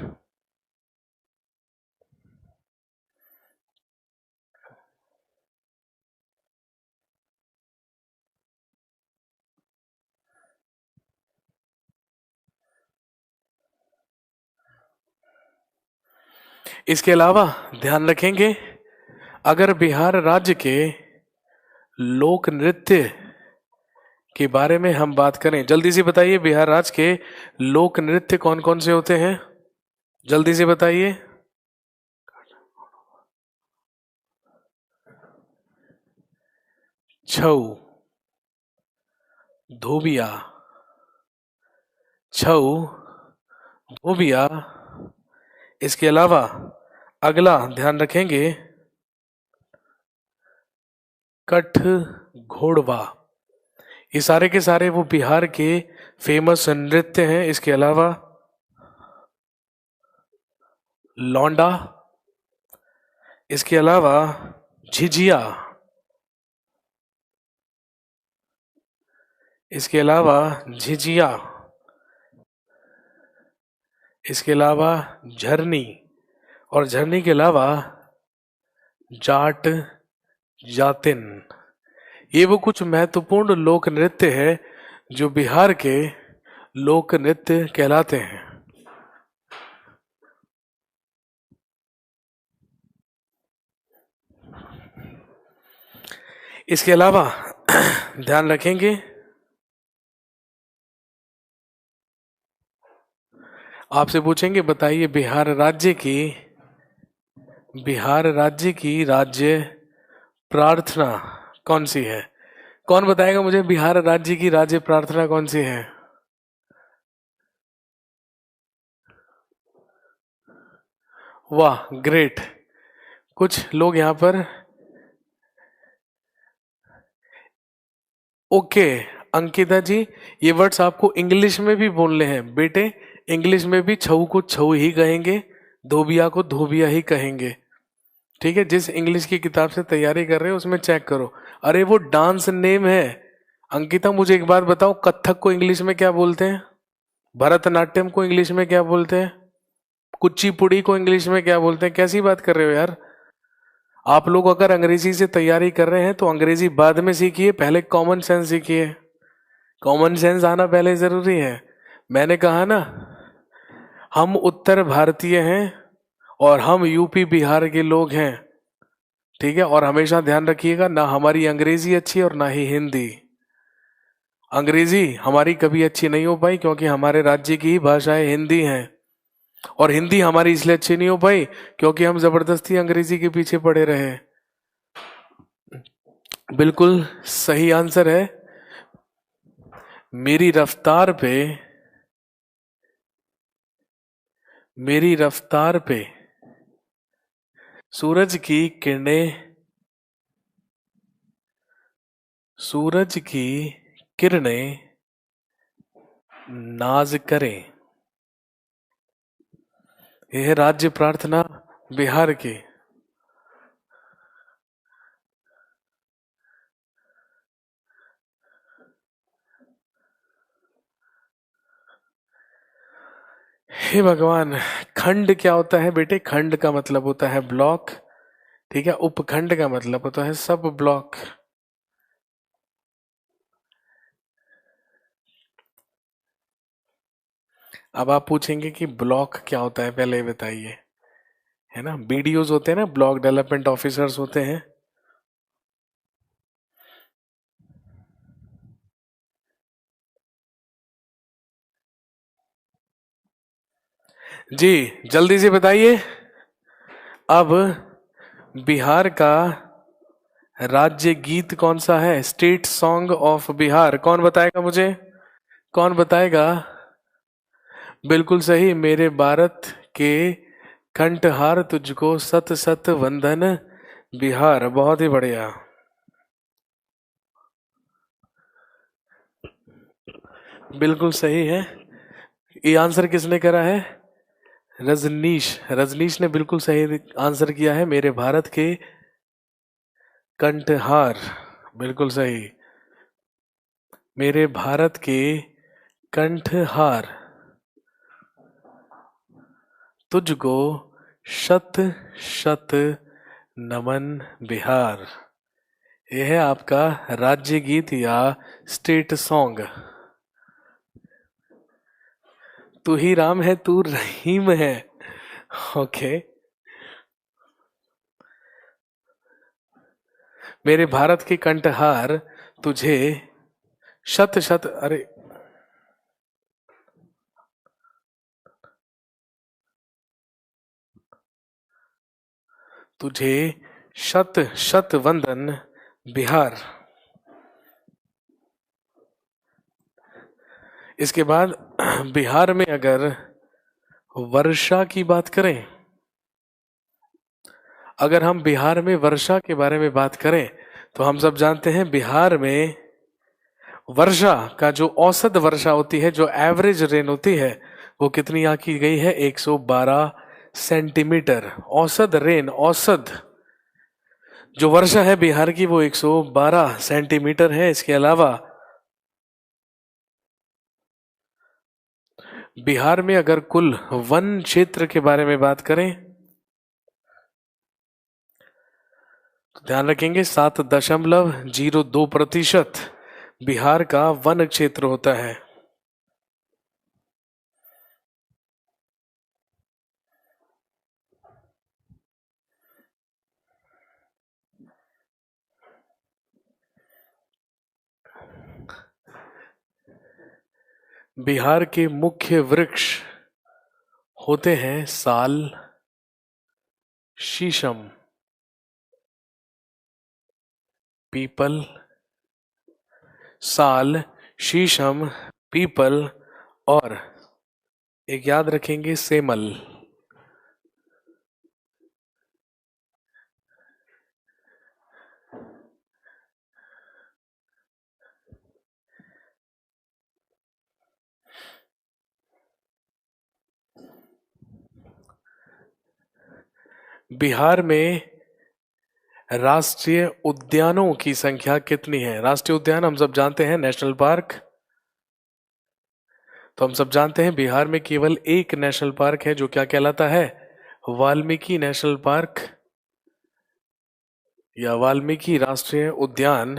इसके अलावा ध्यान रखेंगे अगर बिहार राज्य के लोक नृत्य के बारे में हम बात करें, जल्दी से बताइए बिहार राज्य के लोक नृत्य कौन कौन से होते हैं, जल्दी से बताइए। छऊ, धोबिया, छऊ, धोबिया। इसके अलावा अगला ध्यान रखेंगे कठ घोड़वा। ये सारे के सारे वो बिहार के फेमस नृत्य हैं। इसके अलावा लौंडा, इसके अलावा झिझिया, इसके अलावा झिझिया, इसके अलावा झरनी, और झरनी के अलावा जाट जातिन। ये वो कुछ महत्वपूर्ण लोक नृत्य है जो बिहार के लोक नृत्य कहलाते हैं। इसके अलावा ध्यान रखेंगे आपसे पूछेंगे बताइए बिहार राज्य की राज्य प्रार्थना कौन सी है? कौन बताएगा मुझे बिहार राज्य की राज्य प्रार्थना कौन सी है? वाह, ग्रेट। कुछ लोग यहाँ पर ओके। अंकिता जी, ये वर्ड्स आपको इंग्लिश में भी बोलने हैं बेटे। इंग्लिश में भी छऊ को छऊ ही कहेंगे, धोबिया को धोबिया ही कहेंगे। ठीक है, जिस इंग्लिश की किताब से तैयारी कर रहे हो उसमें चेक करो। अरे वो डांस नेम है। अंकिता मुझे एक बात बताओ, कथक को इंग्लिश में क्या बोलते हैं? भरतनाट्यम को इंग्लिश में क्या बोलते हैं? कुचिपुड़ी को इंग्लिश में क्या बोलते हैं? कैसी बात कर रहे हो यार। आप लोग अगर अंग्रेजी से तैयारी कर रहे हैं तो अंग्रेजी बाद में सीखिए, पहले कॉमन सेंस सीखिए। कॉमन सेंस आना पहले जरूरी है। मैंने कहा ना, हम उत्तर भारतीय हैं और हम यूपी बिहार के लोग हैं। ठीक है, और हमेशा ध्यान रखिएगा ना हमारी अंग्रेजी अच्छी और ना ही हिंदी। अंग्रेजी हमारी कभी अच्छी नहीं हो पाई क्योंकि हमारे राज्य की ही भाषाएं हिंदी हैं, और हिंदी हमारी इसलिए अच्छी नहीं हो पाई क्योंकि हम जबरदस्ती अंग्रेजी के पीछे पड़े रहे। बिल्कुल सही आंसर है। मेरी रफ्तार पे मेरी रफ्तार पे सूरज की किरणें, सूरज की किरणें नाज करें। यह है राज्य प्रार्थना बिहार की। हे भगवान, खंड क्या होता है बेटे? खंड का मतलब होता है ब्लॉक, ठीक है। उपखंड का मतलब होता है सब ब्लॉक। अब आप पूछेंगे कि ब्लॉक क्या होता है, पहले ये बताइए, है ना। बीडीओज होते हैं ना, ब्लॉक डेवलपमेंट ऑफिसर्स होते हैं। जी जल्दी से बताइए। अब बिहार का राज्य गीत कौन सा है? स्टेट सॉन्ग ऑफ बिहार कौन बताएगा मुझे? कौन बताएगा? बिल्कुल सही, मेरे भारत के कंठहार तुझको सत सत वंदन बिहार। बहुत ही बढ़िया। बिल्कुल सही है। ये आंसर किसने करा है? रजनीश। रजनीश ने बिल्कुल सही आंसर किया है, मेरे भारत के कंठहार। बिल्कुल सही, मेरे भारत के कंठहार तुझको शत शत नमन बिहार। यह है आपका राज्य गीत या स्टेट सॉन्ग। तू ही राम है तू रहीम है। ओके। मेरे भारत के कंठहार तुझे शत शत, अरे तुझे शत शत वंदन बिहार। इसके बाद बिहार में अगर वर्षा की बात करें, अगर हम बिहार में वर्षा के बारे में बात करें तो हम सब जानते हैं बिहार में वर्षा का जो औसत वर्षा होती है, जो एवरेज रेन होती है, वो कितनी आंकी गई है? 112 सेंटीमीटर। औसत रेन, औसत जो वर्षा है बिहार की वो 112 सेंटीमीटर है। इसके अलावा बिहार में अगर कुल वन क्षेत्र के बारे में बात करें तो ध्यान रखेंगे 7.02% बिहार का वन क्षेत्र होता है। बिहार के मुख्य वृक्ष होते हैं साल, शीशम, पीपल। साल, शीशम, पीपल और एक याद रखेंगे, सेमल। बिहार में राष्ट्रीय उद्यानों की संख्या कितनी है? राष्ट्रीय उद्यान हम सब जानते हैं नेशनल पार्क। तो हम सब जानते हैं बिहार में केवल एक नेशनल पार्क है, जो क्या कहलाता है? वाल्मीकि नेशनल पार्क या वाल्मीकि राष्ट्रीय उद्यान।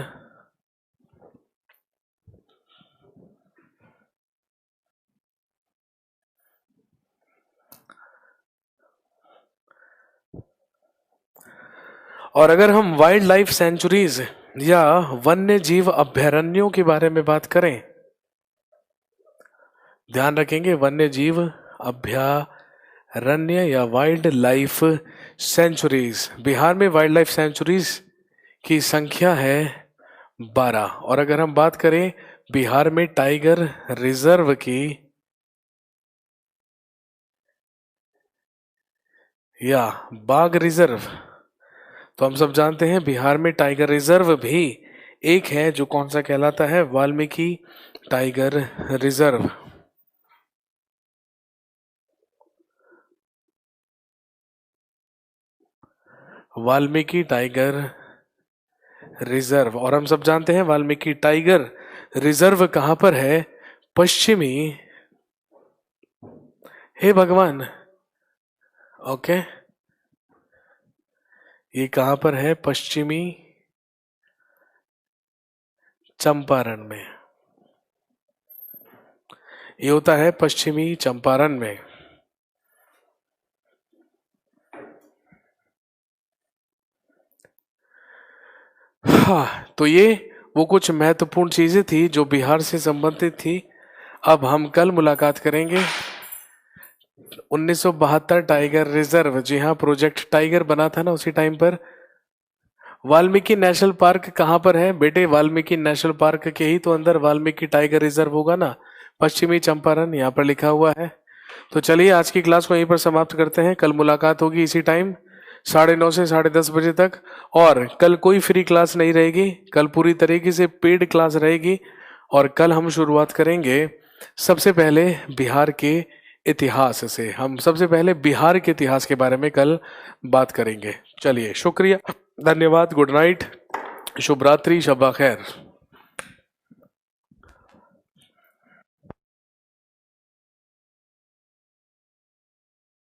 और अगर हम वाइल्ड लाइफ सेंचुरीज या वन्य जीव अभयारण्यों के बारे में बात करें, ध्यान रखेंगे वन्य जीव अभयारण्य या वाइल्ड लाइफ सेंचुरीज। बिहार में वाइल्ड लाइफ सेंचुरीज की संख्या है 12। और अगर हम बात करें बिहार में टाइगर रिजर्व की, या बाघ रिजर्व। तो हम सब जानते हैं बिहार में टाइगर रिजर्व भी एक है, जो कौन सा कहलाता है? Valmiki tiger reserve. Valmiki tiger reserve. और हम सब जानते हैं वाल्मीकि टाइगर रिजर्व कहां पर है? पश्चिमी, हे भगवान, ओके, ये कहां पर है? पश्चिमी चंपारण में। ये होता है पश्चिमी चंपारण में। हाँ, तो ये वो कुछ महत्वपूर्ण चीजें थी जो बिहार से संबंधित थी। अब हम कल मुलाकात करेंगे 1972 टाइगर रिजर्व। जी हाँ, प्रोजेक्ट टाइगर बना था ना उसी टाइम पर। वाल्मीकि नेशनल पार्क कहाँ पर है बेटे? वाल्मीकि नेशनल पार्क के ही तो अंदर वाल्मीकि टाइगर रिजर्व होगा ना, पश्चिमी चंपारण, यहाँ पर लिखा हुआ है। तो चलिए आज की क्लास को यहीं पर समाप्त करते हैं। कल मुलाकात होगी इसी टाइम 9:30 से 10:30 बजे तक। और कल कोई फ्री क्लास नहीं रहेगी, कल पूरी तरीके से पेड क्लास रहेगी। और कल हम शुरुआत करेंगे सबसे पहले बिहार के इतिहास से। हम सबसे पहले बिहार के इतिहास के बारे में कल बात करेंगे। चलिए, शुक्रिया, धन्यवाद, गुड नाइट, शुभ रात्रि, शब्बा खैर।